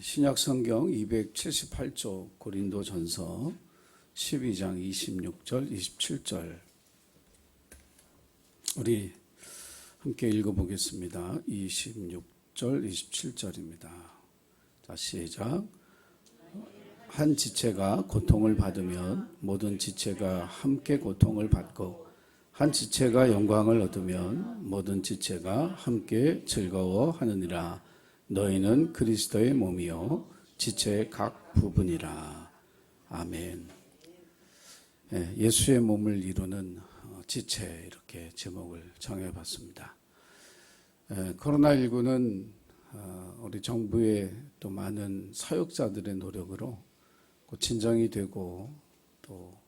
신약 성경 278쪽 고린도전서 12장 26절 27절 우리 함께 읽어보겠습니다. 26절 27절입니다. 자, 시작. 한 지체가 고통을 받으면 모든 지체가 함께 고통을 받고 한 지체가 영광을 얻으면 모든 지체가 함께 즐거워하느니라. 너희는 그리스도의 몸이요 지체의 각 부분이라. 아멘. 예수의 몸을 이루는 지체, 이렇게 제목을 정해봤습니다. 코로나19는 우리 정부의 또 많은 사역자들의 노력으로 진정이 되고 또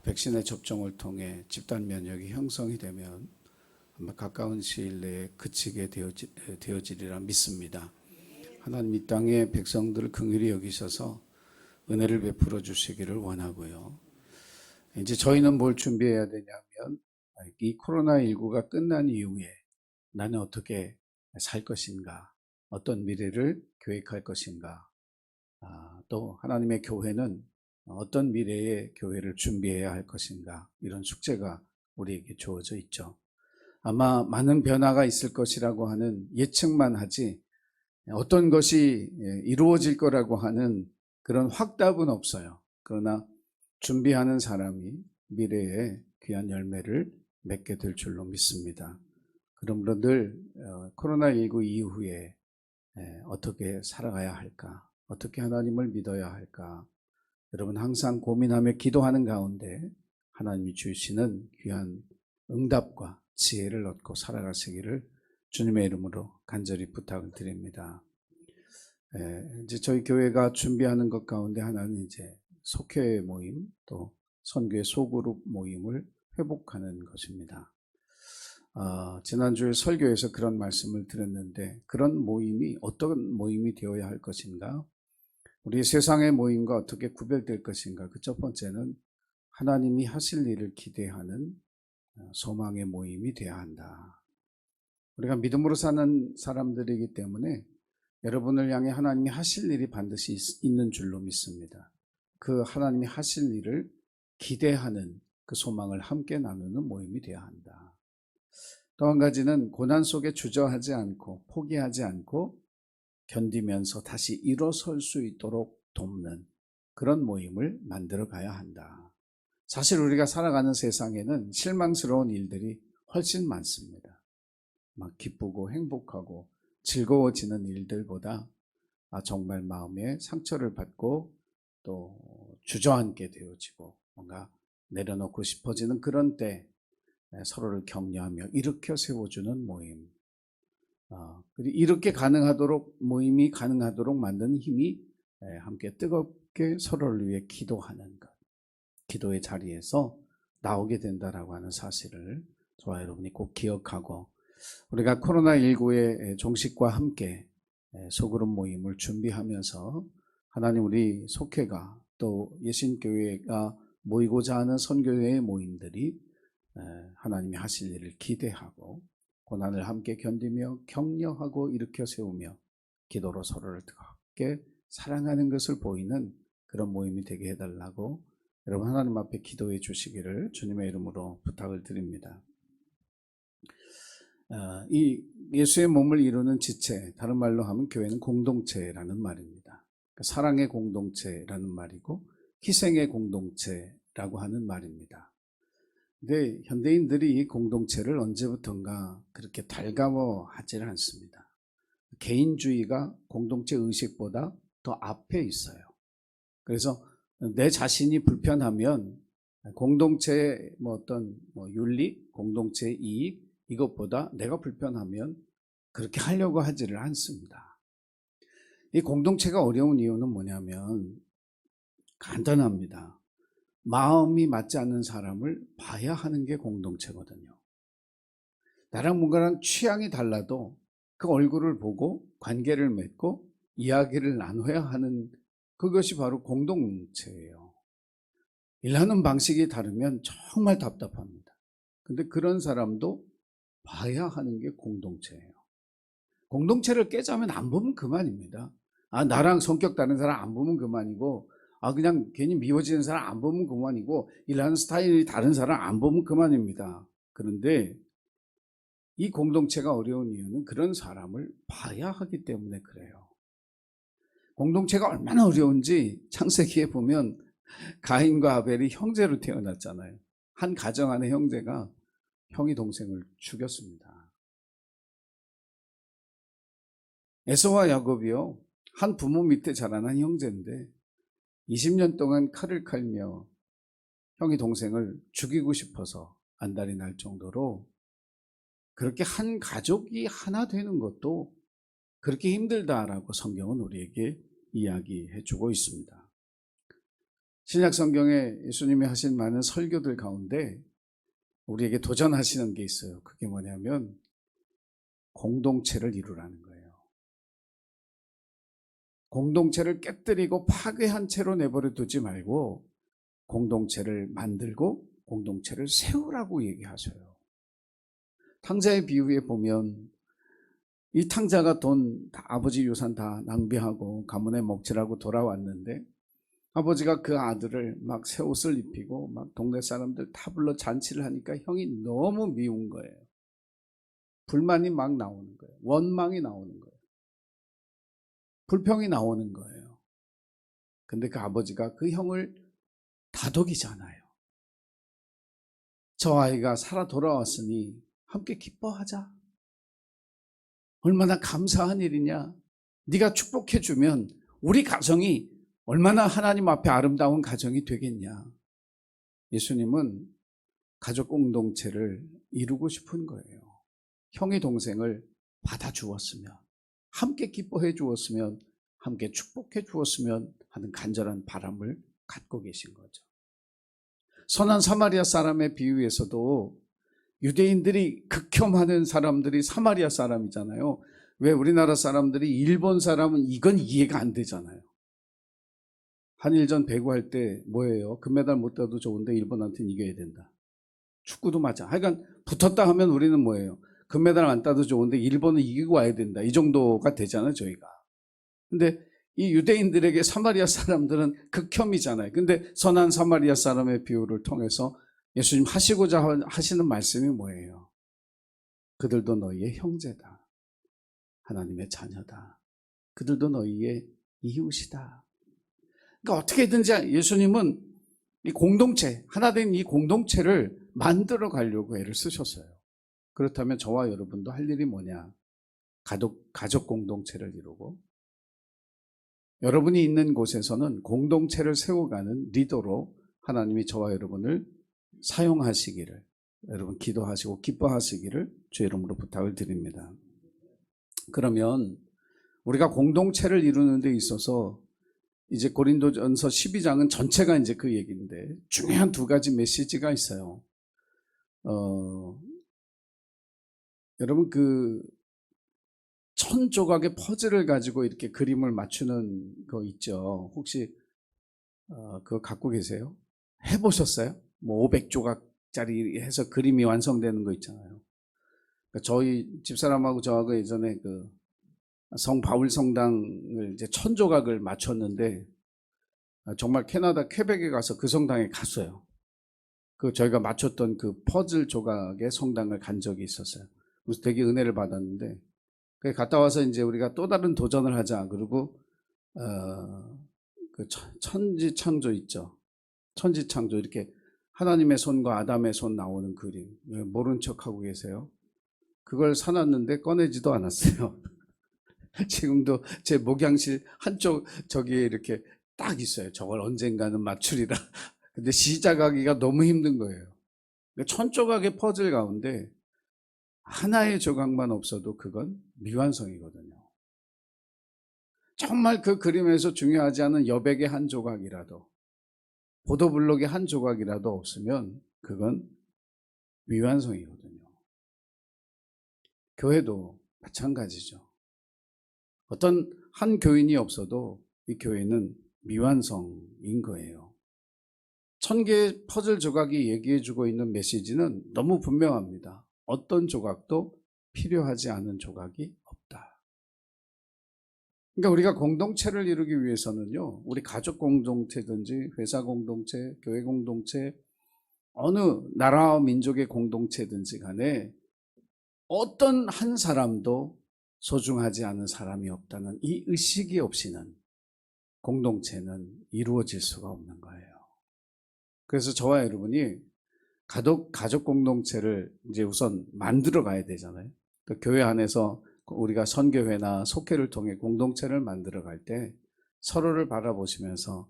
백신의 접종을 통해 집단 면역이 형성이 되면 아마 가까운 시일 내에 그치게 되어지리라 믿습니다. 하나님 이 땅의 백성들을 긍휼히 여기셔서 은혜를 베풀어 주시기를 원하고요. 이제 저희는 뭘 준비해야 되냐면 이 코로나19가 끝난 이후에 나는 어떻게 살 것인가, 어떤 미래를 계획할 것인가, 또 하나님의 교회는 어떤 미래의 교회를 준비해야 할 것인가, 이런 숙제가 우리에게 주어져 있죠. 아마 많은 변화가 있을 것이라고 하는 예측만 하지 어떤 것이 이루어질 거라고 하는 그런 확답은 없어요. 그러나 준비하는 사람이 미래에 귀한 열매를 맺게 될 줄로 믿습니다. 그러므로 늘 코로나19 이후에 어떻게 살아가야 할까, 어떻게 하나님을 믿어야 할까, 여러분 항상 고민하며 기도하는 가운데 하나님이 주시는 귀한 응답과 지혜를 얻고 살아가시기를 주님의 이름으로 간절히 부탁을 드립니다. 이제 저희 교회가 준비하는 것 가운데 하나는 이제 속회 모임, 또 선교의 소그룹 모임을 회복하는 것입니다. 지난주에 설교에서 그런 말씀을 드렸는데, 그런 모임이 어떤 모임이 되어야 할 것인가, 우리 세상의 모임과 어떻게 구별될 것인가. 그 첫 번째는 하나님이 하실 일을 기대하는 소망의 모임이 되어야 한다. 우리가 믿음으로 사는 사람들이기 때문에 여러분을 향해 하나님이 하실 일이 반드시 있는 줄로 믿습니다. 그 하나님이 하실 일을 기대하는 그 소망을 함께 나누는 모임이 되어야 한다. 또 한 가지는 고난 속에 주저하지 않고 포기하지 않고 견디면서 다시 일어설 수 있도록 돕는 그런 모임을 만들어 가야 한다. 사실 우리가 살아가는 세상에는 실망스러운 일들이 훨씬 많습니다. 막 기쁘고 행복하고 즐거워지는 일들보다 정말 마음에 상처를 받고 또 주저앉게 되어지고 뭔가 내려놓고 싶어지는 그런 때 서로를 격려하며 일으켜 세워주는 모임, 그리고 이렇게 가능하도록, 모임이 가능하도록 만드는 힘이 함께 뜨겁게 서로를 위해 기도하는 것, 기도의 자리에서 나오게 된다라고 하는 사실을 저와 여러분이 꼭 기억하고, 우리가 코로나19의 종식과 함께 소그룹 모임을 준비하면서 하나님 우리 속회가 또 예신교회가 모이고자 하는 선교회의 모임들이 하나님이 하실 일을 기대하고 고난을 함께 견디며 격려하고 일으켜 세우며 기도로 서로를 뜨겁게 사랑하는 것을 보이는 그런 모임이 되게 해달라고 여러분 하나님 앞에 기도해 주시기를 주님의 이름으로 부탁을 드립니다. 이 예수의 몸을 이루는 지체, 다른 말로 하면 교회는 공동체라는 말입니다. 사랑의 공동체라는 말이고 희생의 공동체라고 하는 말입니다. 근데 현대인들이 이 공동체를 언제부턴가 그렇게 달가워하지는 않습니다. 개인주의가 공동체 의식보다 더 앞에 있어요. 그래서 내 자신이 불편하면 공동체의 어떤 윤리, 공동체의 이익, 이것보다 내가 불편하면 그렇게 하려고 하지를 않습니다. 이 공동체가 어려운 이유는 뭐냐면 간단합니다. 마음이 맞지 않는 사람을 봐야 하는 게 공동체거든요. 나랑 뭔가랑 취향이 달라도 그 얼굴을 보고 관계를 맺고 이야기를 나눠야 하는 그것이 바로 공동체예요. 일하는 방식이 다르면 정말 답답합니다. 근데 그런 사람도 봐야 하는 게 공동체예요. 공동체를 깨자면 안 보면 그만입니다. 나랑 성격 다른 사람 안 보면 그만이고, 그냥 괜히 미워지는 사람 안 보면 그만이고, 일하는 스타일이 다른 사람 안 보면 그만입니다. 그런데 이 공동체가 어려운 이유는 그런 사람을 봐야 하기 때문에 그래요. 공동체가 얼마나 어려운지 창세기에 보면 가인과 아벨이 형제로 태어났잖아요. 한 가정 안에 형제가 형이 동생을 죽였습니다. 에서와 야곱이요, 한 부모 밑에 자라난 형제인데 20년 동안 칼을 칼며 형이 동생을 죽이고 싶어서 안달이 날 정도로, 그렇게 한 가족이 하나 되는 것도 그렇게 힘들다라고 성경은 우리에게 이야기해 주고 있습니다. 신약 성경에 예수님이 하신 많은 설교들 가운데 우리에게 도전하시는 게 있어요. 그게 뭐냐면 공동체를 이루라는 거예요. 공동체를 깨뜨리고 파괴한 채로 내버려 두지 말고 공동체를 만들고 공동체를 세우라고 얘기하셔요. 탕자의 비유에 보면 이 탕자가 아버지 유산 다 낭비하고 가문에 먹칠하고 돌아왔는데, 아버지가 그 아들을 막 새 옷을 입히고 막 동네 사람들 다 불러 잔치를 하니까 형이 너무 미운 거예요. 불만이 막 나오는 거예요. 원망이 나오는 거예요. 불평이 나오는 거예요. 근데 그 아버지가 그 형을 다독이잖아요. 저 아이가 살아 돌아왔으니 함께 기뻐하자. 얼마나 감사한 일이냐. 네가 축복해 주면 우리 가정이 얼마나 하나님 앞에 아름다운 가정이 되겠냐. 예수님은 가족 공동체를 이루고 싶은 거예요. 형의 동생을 받아주었으면, 함께 기뻐해 주었으면, 함께 축복해 주었으면 하는 간절한 바람을 갖고 계신 거죠. 선한 사마리아 사람의 비유에서도 유대인들이 극혐하는 사람들이 사마리아 사람이잖아요. 왜 우리나라 사람들이 일본 사람은 이건 이해가 안 되잖아요. 한일전 배구할 때 뭐예요? 금메달 못 따도 좋은데 일본한테는 이겨야 된다. 축구도 맞아. 하여간 붙었다 하면 우리는 뭐예요? 금메달 안 따도 좋은데 일본은 이기고 와야 된다. 이 정도가 되잖아요, 저희가. 근데 이 유대인들에게 사마리아 사람들은 극혐이잖아요. 근데 선한 사마리아 사람의 비유를 통해서 예수님 하시고자 하시는 말씀이 뭐예요? 그들도 너희의 형제다. 하나님의 자녀다. 그들도 너희의 이웃이다. 그러니까 어떻게든지 예수님은 이 공동체, 하나 된 이 공동체를 만들어 가려고 애를 쓰셨어요. 그렇다면 저와 여러분도 할 일이 뭐냐? 가족 공동체를 이루고, 여러분이 있는 곳에서는 공동체를 세워가는 리더로 하나님이 저와 여러분을 사용하시기를, 여러분 기도하시고 기뻐하시기를 주 이름으로 부탁을 드립니다. 그러면 우리가 공동체를 이루는 데 있어서 이제 고린도전서 12장은 전체가 이제 그 얘기인데, 중요한 두 가지 메시지가 있어요. 여러분 그 1000조각의 퍼즐을 가지고 이렇게 그림을 맞추는 거 있죠. 혹시 그거 갖고 계세요? 해보셨어요? 뭐 500조각짜리 해서 그림이 완성되는 거 있잖아요. 그러니까 저희 집사람하고 저하고 예전에 그 성 바울 성당을 이제 1000조각을 맞췄는데, 정말 캐나다 퀘벡에 가서 그 성당에 갔어요. 그 저희가 맞췄던 그 퍼즐 조각의 성당을 간 적이 있었어요. 그래서 되게 은혜를 받았는데, 그 갔다 와서 이제 우리가 또 다른 도전을 하자. 그리고 그 천지창조 있죠. 천지창조, 이렇게 하나님의 손과 아담의 손 나오는 그림. 왜 모른 척하고 계세요? 그걸 사놨는데 꺼내지도 않았어요. 지금도 제 목양실 한쪽 저기에 이렇게 딱 있어요. 저걸 언젠가는 맞추리라. 근데 시작하기가 너무 힘든 거예요. 1000조각의 퍼즐 가운데 하나의 조각만 없어도 그건 미완성이거든요. 정말 그 그림에서 중요하지 않은 여백의 한 조각이라도, 보도블록의 한 조각이라도 없으면 그건 미완성이거든요. 교회도 마찬가지죠. 어떤 한 교인이 없어도 이 교회는 미완성인 거예요. 1000개의 퍼즐 조각이 얘기해주고 있는 메시지는 너무 분명합니다. 어떤 조각도 필요하지 않은 조각이 없다. 그러니까 우리가 공동체를 이루기 위해서는요, 우리 가족 공동체든지 회사 공동체, 교회 공동체, 어느 나라와 민족의 공동체든지 간에 어떤 한 사람도 소중하지 않은 사람이 없다는 이 의식이 없이는 공동체는 이루어질 수가 없는 거예요. 그래서 저와 여러분이 가족 공동체를 이제 우선 만들어 가야 되잖아요. 또 교회 안에서 우리가 선교회나 속회를 통해 공동체를 만들어 갈 때 서로를 바라보시면서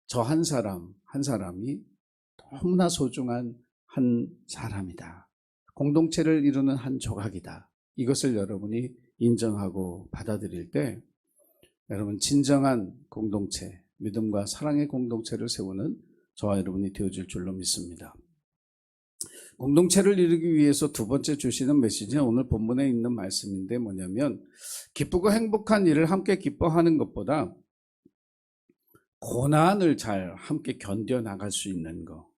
저 한 사람 한 사람이 너무나 소중한 한 사람이다. 공동체를 이루는 한 조각이다. 이것을 여러분이 인정하고 받아들일 때 여러분 진정한 공동체, 믿음과 사랑의 공동체를 세우는 저와 여러분이 되어질 줄로 믿습니다. 공동체를 이루기 위해서 두 번째 주시는 메시지는 오늘 본문에 있는 말씀인데 뭐냐면 기쁘고 행복한 일을 함께 기뻐하는 것보다 고난을 잘 함께 견뎌나갈 수 있는 거,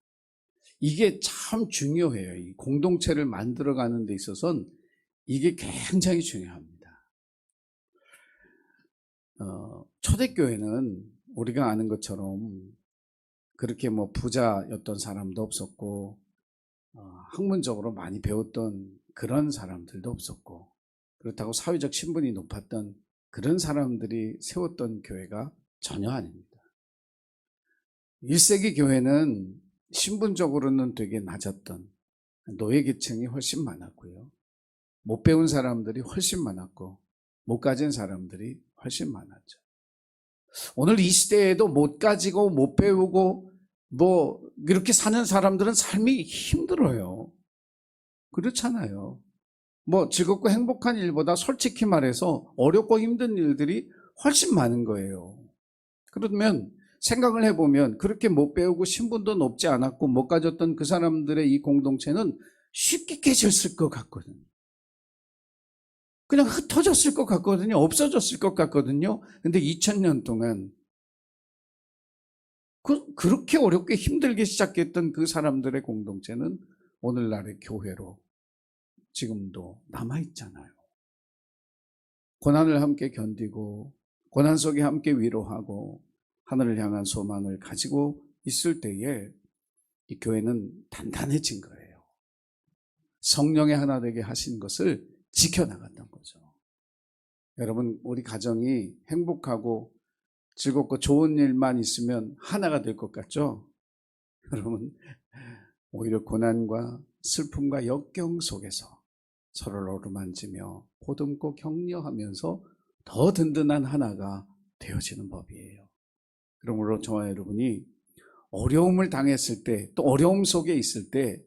이게 참 중요해요. 이 공동체를 만들어가는 데 있어서는 이게 굉장히 중요합니다. 초대교회는 우리가 아는 것처럼 그렇게 뭐 부자였던 사람도 없었고 학문적으로 많이 배웠던 그런 사람들도 없었고 그렇다고 사회적 신분이 높았던 그런 사람들이 세웠던 교회가 전혀 아닙니다. 1세기 교회는 신분적으로는 되게 낮았던 노예 계층이 훨씬 많았고요. 못 배운 사람들이 훨씬 많았고 못 가진 사람들이 훨씬 많았죠. 오늘 이 시대에도 못 가지고 못 배우고 뭐 이렇게 사는 사람들은 삶이 힘들어요. 그렇잖아요. 뭐 즐겁고 행복한 일보다 솔직히 말해서 어렵고 힘든 일들이 훨씬 많은 거예요. 그러면 생각을 해보면 그렇게 못 배우고 신분도 높지 않았고 못 가졌던 그 사람들의 이 공동체는 쉽게 깨졌을 것 같거든요. 그냥 흩어졌을 것 같거든요. 없어졌을 것 같거든요. 근데 2000년 동안 그렇게 어렵게 힘들게 시작했던 그 사람들의 공동체는 오늘날의 교회로 지금도 남아있잖아요. 고난을 함께 견디고 고난 속에 함께 위로하고 하늘을 향한 소망을 가지고 있을 때에 이 교회는 단단해진 거예요. 성령의 하나 되게 하신 것을 지켜나갔던 거죠. 여러분, 우리 가정이 행복하고 즐겁고 좋은 일만 있으면 하나가 될 것 같죠? 여러분, 오히려 고난과 슬픔과 역경 속에서 서로를 어루만지며 보듬고 격려하면서 더 든든한 하나가 되어지는 법이에요. 그러므로 저와 여러분이 어려움을 당했을 때, 또 어려움 속에 있을 때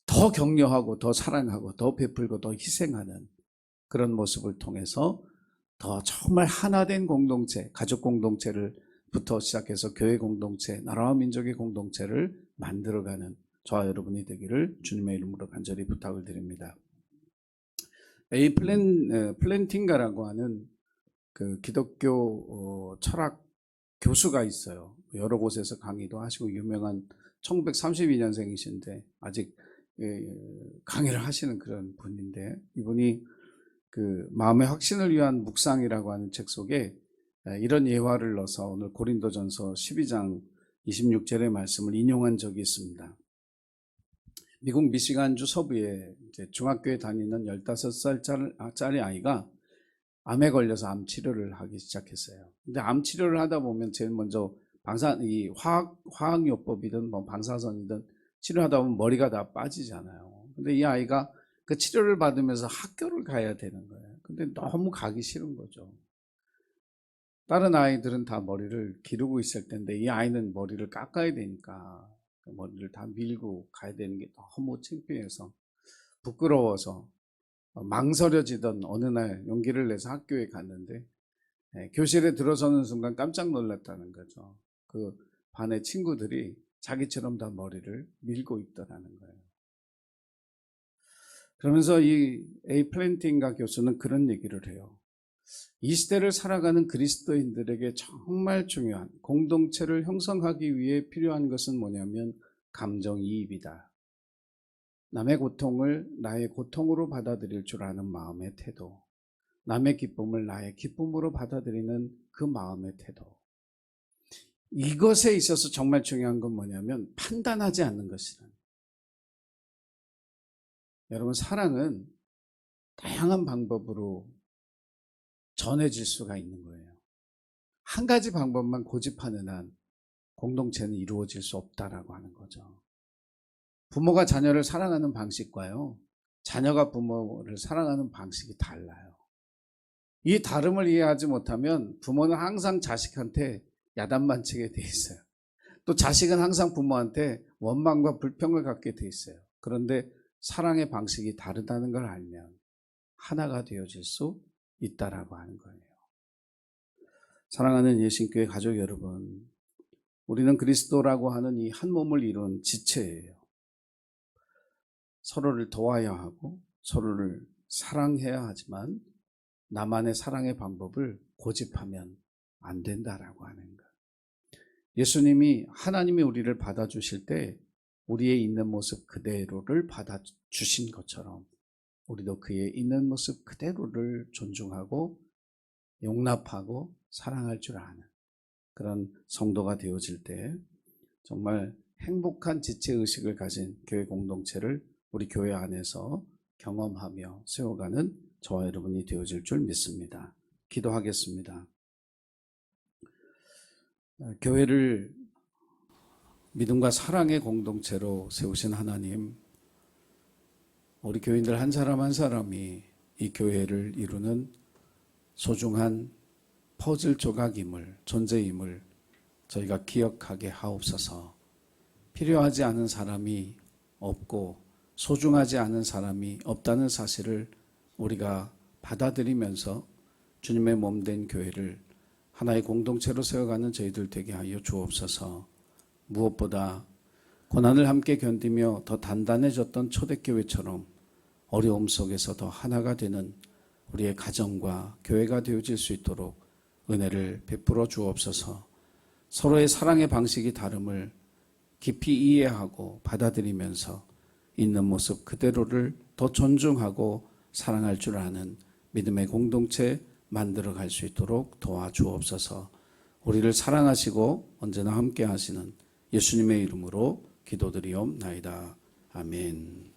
더 격려하고 더 사랑하고 더 베풀고 더 희생하는 그런 모습을 통해서 더 정말 하나된 공동체, 가족 공동체를부터 시작해서 교회 공동체, 나라와 민족의 공동체를 만들어가는 저와 여러분이 되기를 주님의 이름으로 간절히 부탁을 드립니다. 플랜팅가라고 하는 그 기독교 철학 교수가 있어요. 여러 곳에서 강의도 하시고 유명한 1932년생이신데 아직 강의를 하시는 그런 분인데, 이분이 그 마음의 확신을 위한 묵상이라고 하는 책 속에 이런 예화를 넣어서 오늘 고린도전서 12장 26절의 말씀을 인용한 적이 있습니다. 미국 미시간주 서부에 이제 중학교에 다니는 15살짜리 아이가 암에 걸려서 암 치료를 하기 시작했어요. 근데 암 치료를 하다 보면 제일 먼저 이 화학요법이든 뭐 방사선이든 치료하다 보면 머리가 다 빠지잖아요. 근데 이 아이가 그 치료를 받으면서 학교를 가야 되는 거예요. 근데 너무 가기 싫은 거죠. 다른 아이들은 다 머리를 기르고 있을 텐데 이 아이는 머리를 깎아야 되니까 머리를 다 밀고 가야 되는 게 너무 창피해서 부끄러워서 망설여지던 어느 날 용기를 내서 학교에 갔는데 교실에 들어서는 순간 깜짝 놀랐다는 거죠. 그 반의 친구들이 자기처럼 다 머리를 밀고 있더라는 거예요. 그러면서 이 플랜팅가 교수는 그런 얘기를 해요. 이 시대를 살아가는 그리스도인들에게 정말 중요한 공동체를 형성하기 위해 필요한 것은 뭐냐면 감정이입이다. 남의 고통을 나의 고통으로 받아들일 줄 아는 마음의 태도. 남의 기쁨을 나의 기쁨으로 받아들이는 그 마음의 태도. 이것에 있어서 정말 중요한 건 뭐냐면 판단하지 않는 것이라는. 여러분, 사랑은 다양한 방법으로 전해질 수가 있는 거예요. 한 가지 방법만 고집하는 한 공동체는 이루어질 수 없다라고 하는 거죠. 부모가 자녀를 사랑하는 방식과요, 자녀가 부모를 사랑하는 방식이 달라요. 이 다름을 이해하지 못하면 부모는 항상 자식한테 야단만 치게 돼 있어요. 또 자식은 항상 부모한테 원망과 불평을 갖게 돼 있어요. 그런데 사랑의 방식이 다르다는 걸 알면 하나가 되어질 수 있다라고 하는 거예요. 사랑하는 예신교회 가족 여러분, 우리는 그리스도라고 하는 이 한 몸을 이룬 지체예요. 서로를 도와야 하고 서로를 사랑해야 하지만 나만의 사랑의 방법을 고집하면 안 된다라고 하는 것. 예수님이 하나님이 우리를 받아주실 때 우리의 있는 모습 그대로를 받아주신 것처럼 우리도 그의 있는 모습 그대로를 존중하고 용납하고 사랑할 줄 아는 그런 성도가 되어질 때 정말 행복한 지체의식을 가진 교회 공동체를 우리 교회 안에서 경험하며 세워가는 저와 여러분이 되어질 줄 믿습니다. 기도하겠습니다. 교회를 믿음과 사랑의 공동체로 세우신 하나님, 우리 교인들 한 사람 한 사람이 이 교회를 이루는 소중한 퍼즐 조각임을, 존재임을 저희가 기억하게 하옵소서. 필요하지 않은 사람이 없고 소중하지 않은 사람이 없다는 사실을 우리가 받아들이면서 주님의 몸된 교회를 하나의 공동체로 세워가는 저희들 되게 하여 주옵소서. 무엇보다 고난을 함께 견디며 더 단단해졌던 초대교회처럼 어려움 속에서 더 하나가 되는 우리의 가정과 교회가 되어질 수 있도록 은혜를 베풀어 주옵소서. 서로의 사랑의 방식이 다름을 깊이 이해하고 받아들이면서 있는 모습 그대로를 더 존중하고 사랑할 줄 아는 믿음의 공동체 만들어 갈 수 있도록 도와주옵소서. 우리를 사랑하시고 언제나 함께 하시는 예수님의 이름으로 기도드리옵나이다. 아멘.